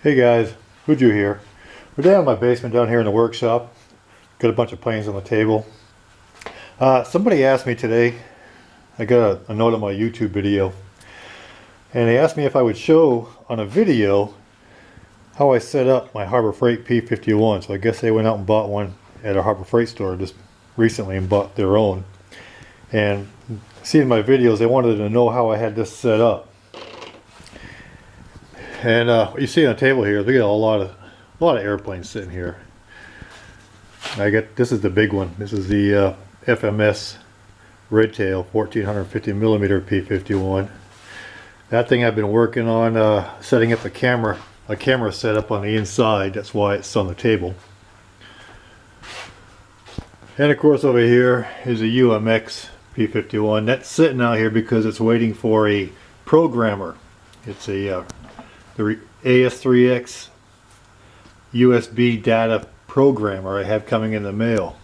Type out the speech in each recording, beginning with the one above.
Hey guys, Huju here. We're down in my basement down here in the workshop. Got a bunch of planes on the table. Somebody asked me today, I got a note on my YouTube video, and they asked me if I would show on a video how I set up my Harbor Freight P-51. So I guess they went out and bought one at a Harbor Freight store just recently and bought their own. And seeing my videos, they wanted to know how I had this set up. And what you see on the table here, we got a lot of airplanes sitting here. This is the big one. This is the FMS Red Tail 1450 millimeter P-51. That thing I've been working on setting up a camera setup on the inside. That's why it's on the table. And of course over here is a UMX P-51. That's sitting out here because it's waiting for a programmer. It's the AS3X USB data programmer I have coming in the mail.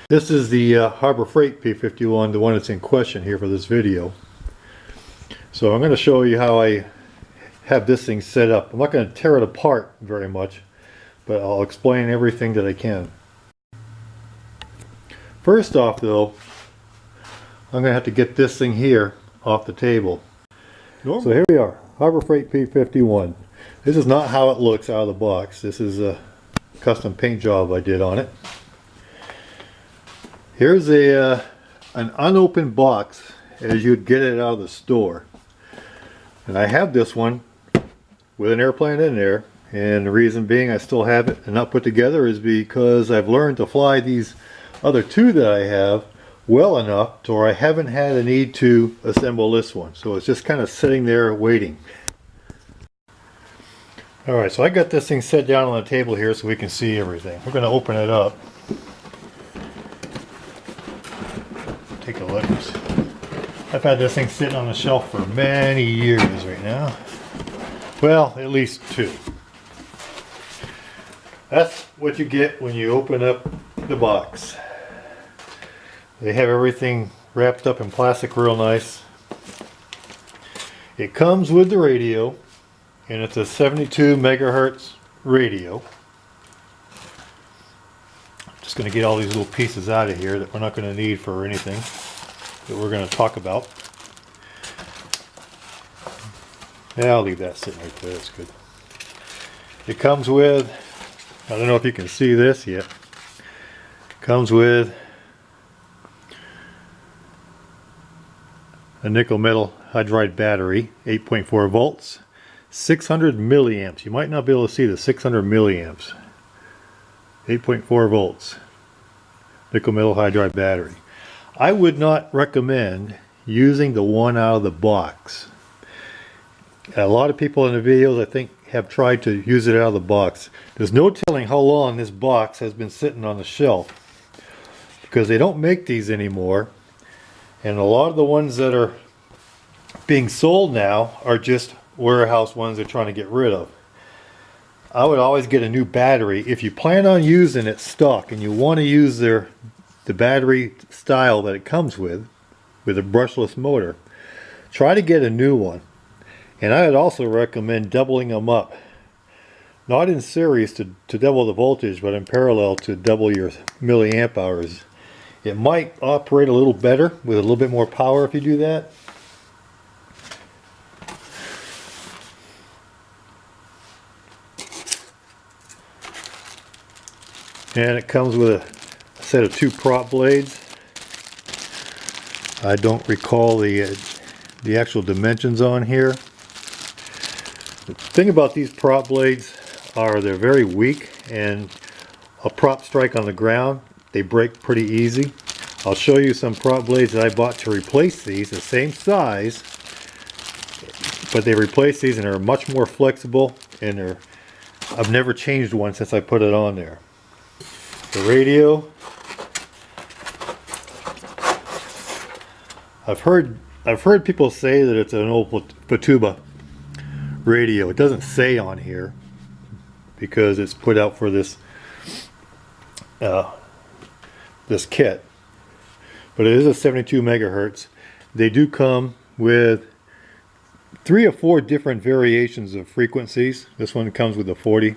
This is the Harbor Freight P-51, the one that's in question here for this video. So I'm going to show you how I have this thing set up. I'm not going to tear it apart very much, but I'll explain everything that I can. First off though, I'm going to have to get this thing here off the table. So here we are, Harbor Freight P-51. This is not how it looks out of the box. This is a custom paint job I did on it. Here's an unopened box as you'd get it out of the store. And I have this one with an airplane in there, and the reason being I still have it and not put together is because I've learned to fly these other two that I have well enough to where I haven't had a need to assemble this one. So it's just kind of sitting there waiting. Alright, so I got this thing set down on the table here so we can see everything. We're going to open it up. Take a look. I've had this thing sitting on the shelf for many years right now. Well, at least 2. That's what you get when you open up the box. They have everything wrapped up in plastic real nice. It comes with the radio, and it's a 72 megahertz radio. I'm just going to get all these little pieces out of here that we're not going to need for anything that we're going to talk about. Yeah, I'll leave that sitting right there. That's good. It comes with, I don't know if you can see this yet. It comes with a nickel metal hydride battery, 8.4 volts, 600 milliamps. You might not be able to see the 600 milliamps. 8.4 volts, nickel metal hydride battery. I would not recommend using the one out of the box. A lot of people in the videos I think have tried to use it out of the box. There's no telling how long this box has been sitting on the shelf because they don't make these anymore. And a lot of the ones that are being sold now are just warehouse ones they're trying to get rid of. I would always get a new battery. If you plan on using it stock and you want to use the battery style that it comes with a brushless motor, try to get a new one. And I would also recommend doubling them up. Not in series to double the voltage, but in parallel to double your milliamp hours. It might operate a little better with a little bit more power if you do that. And it comes with a set of 2 prop blades. I don't recall the actual dimensions on here. The thing about these prop blades are they're very weak, and a prop strike on the ground, they break pretty easy. I'll show you some prop blades that I bought to replace these, the same size, but they replace these and are much more flexible, and I've never changed one since I put it on there. The radio, I've heard people say that it's an old Patuba radio. It doesn't say on here because it's put out for this this kit, but it is a 72 megahertz. They do come with 3 or 4 different variations of frequencies. This one comes with a 40,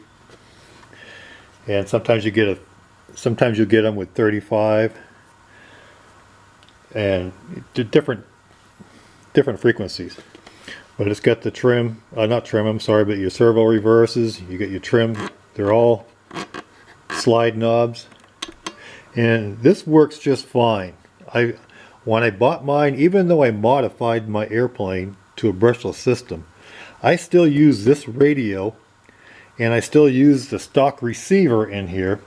and sometimes you'll get them with 35, and different frequencies. But it's got the trim, not trim, I'm sorry, but your servo reverses. You get your trim. They're all slide knobs, and this works just fine. When I bought mine, even though I modified my airplane to a brushless system, I still use this radio, and I still use the stock receiver in here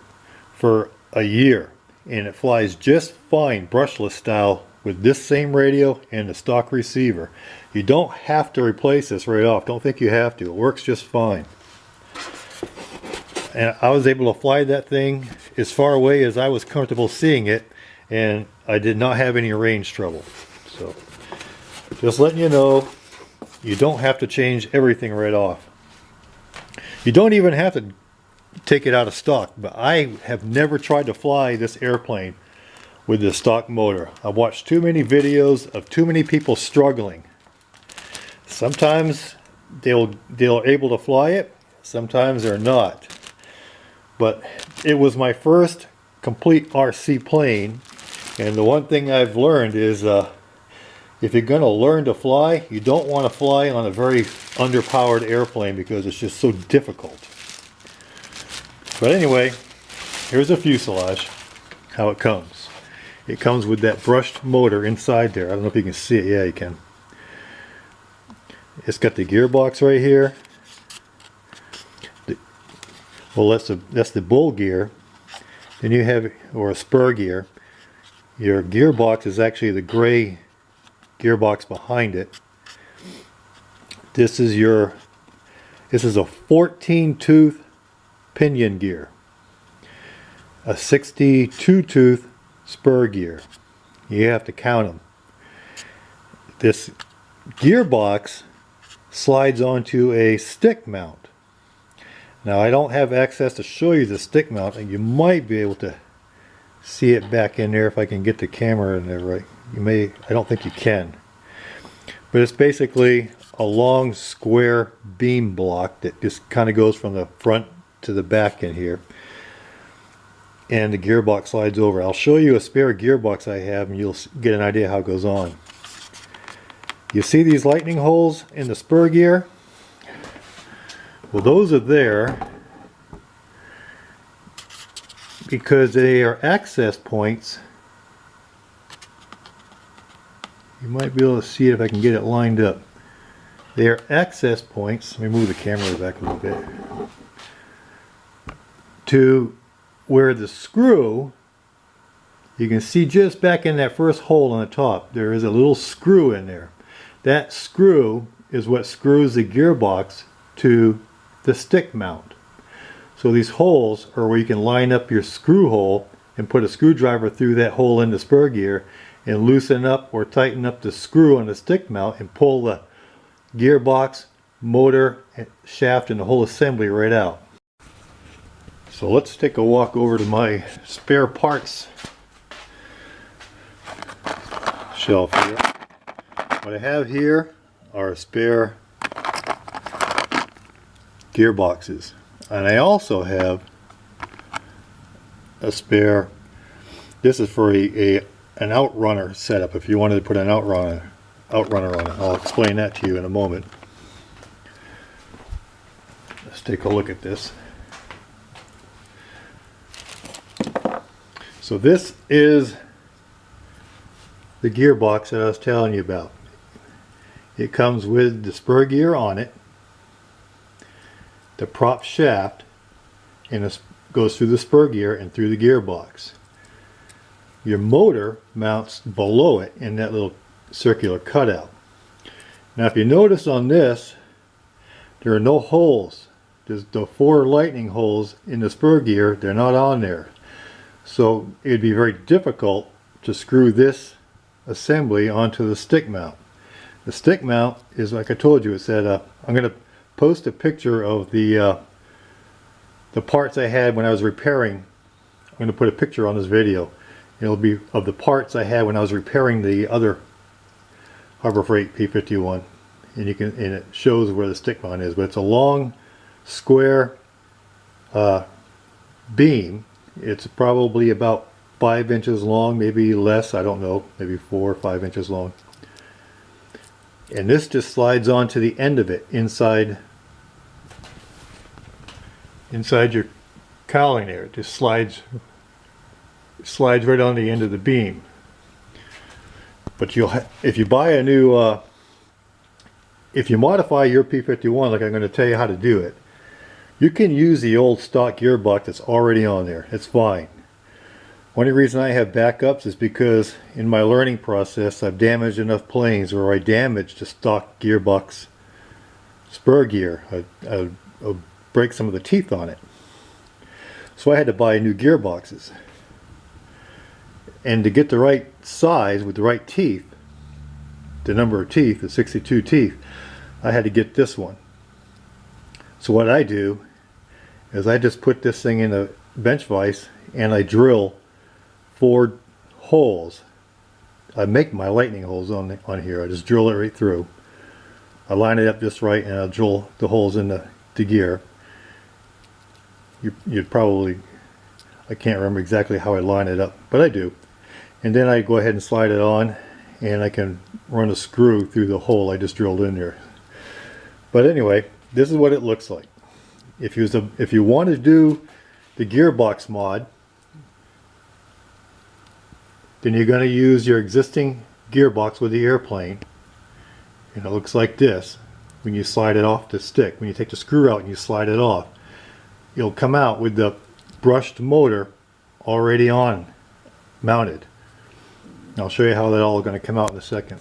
for a year, and it flies just fine brushless style with this same radio and the stock receiver. You don't have to replace this right off. Don't think you have to. It works just fine. And I was able to fly that thing as far away as I was comfortable seeing it, and I did not have any range trouble. So just letting you know, you don't have to change everything right off. You don't even have to take it out of stock, but I have never tried to fly this airplane with the stock motor. I've watched too many videos of too many people struggling. Sometimes they're able to fly it, sometimes they're not. But it was my first complete RC plane, and the one thing I've learned is if you're going to learn to fly, you don't want to fly on a very underpowered airplane because it's just so difficult. But anyway, here's a fuselage, how it comes. It comes with that brushed motor inside there. I don't know if you can see it. Yeah, you can. It's got the gearbox right here. Well, that's the bull gear. Then you have, or a spur gear. Your gearbox is actually the gray gearbox behind it. This is a 14 tooth pinion gear, a 62 tooth spur gear. You have to count them. This gearbox slides onto a stick mount. Now I don't have access to show you the stick mount, and you might be able to see it back in there if I can get the camera in there right. You may, I don't think you can. But it's basically a long square beam block that just kind of goes from the front to the back in here. And the gearbox slides over. I'll show you a spare gearbox I have, and you'll get an idea how it goes on. You see these lightning holes in the spur gear? Well, those are there because they are access points. You might be able to see it if I can get it lined up. They are access points. Let me move the camera back a little bit. To where the screw, you can see just back in that first hole on the top, there is a little screw in there. That screw is what screws the gearbox to the stick mount. So these holes are where you can line up your screw hole and put a screwdriver through that hole in the spur gear and loosen up or tighten up the screw on the stick mount and pull the gearbox, motor, shaft, and the whole assembly right out. So let's take a walk over to my spare parts shelf here. What I have here are spare gearboxes, and I also have a spare, this is for an outrunner setup if you wanted to put an outrunner on it. I'll explain that to you in a moment. Let's take a look at this. So this is the gearbox that I was telling you about. It comes with the spur gear on it, the prop shaft, and it goes through the spur gear and through the gearbox. Your motor mounts below it in that little circular cutout. Now if you notice on this, there are no holes. There's the 4 lightning holes in the spur gear. They're not on there. So it would be very difficult to screw this assembly onto the stick mount. The stick mount is, like I told you, it said, I'm going to post a picture of the parts I had when I was repairing. I'm going to put a picture on this video. It'll be of the parts I had when I was repairing the other Harbor Freight P-51. and it shows where the stick mount is. But it's a long square beam. It's probably about 5 inches long, maybe less, I don't know, maybe 4 or 5 inches long. And this just slides onto the end of it inside your cowling there. It just slides right on the end of the beam. But if you buy a new if you modify your P-51, like I'm going to tell you how to do it, you can use the old stock gearbox that's already on there. It's fine. Only reason I have backups is because in my learning process I've damaged enough planes where I damaged the stock gearbox spur gear. I'll break some of the teeth on it. So I had to buy new gearboxes. And to get the right size with the right teeth, the number of teeth, the 62 teeth, I had to get this one. So what I do is I just put this thing in a bench vise and I drill 4 holes. I make my lightning holes on here. I just drill it right through. I line it up just right and I'll drill the holes in the gear. You'd probably, I can't remember exactly how I line it up, but I do. And then I go ahead and slide it on, and I can run a screw through the hole I just drilled in there. But anyway, this is what it looks like. If you want to do the Gearbox mod, then you're going to use your existing gearbox with the airplane, and it looks like this. When you slide it off the stick, when you take the screw out and you slide it off, you'll come out with the brushed motor already on, mounted. I'll show you how that all is going to come out in a second.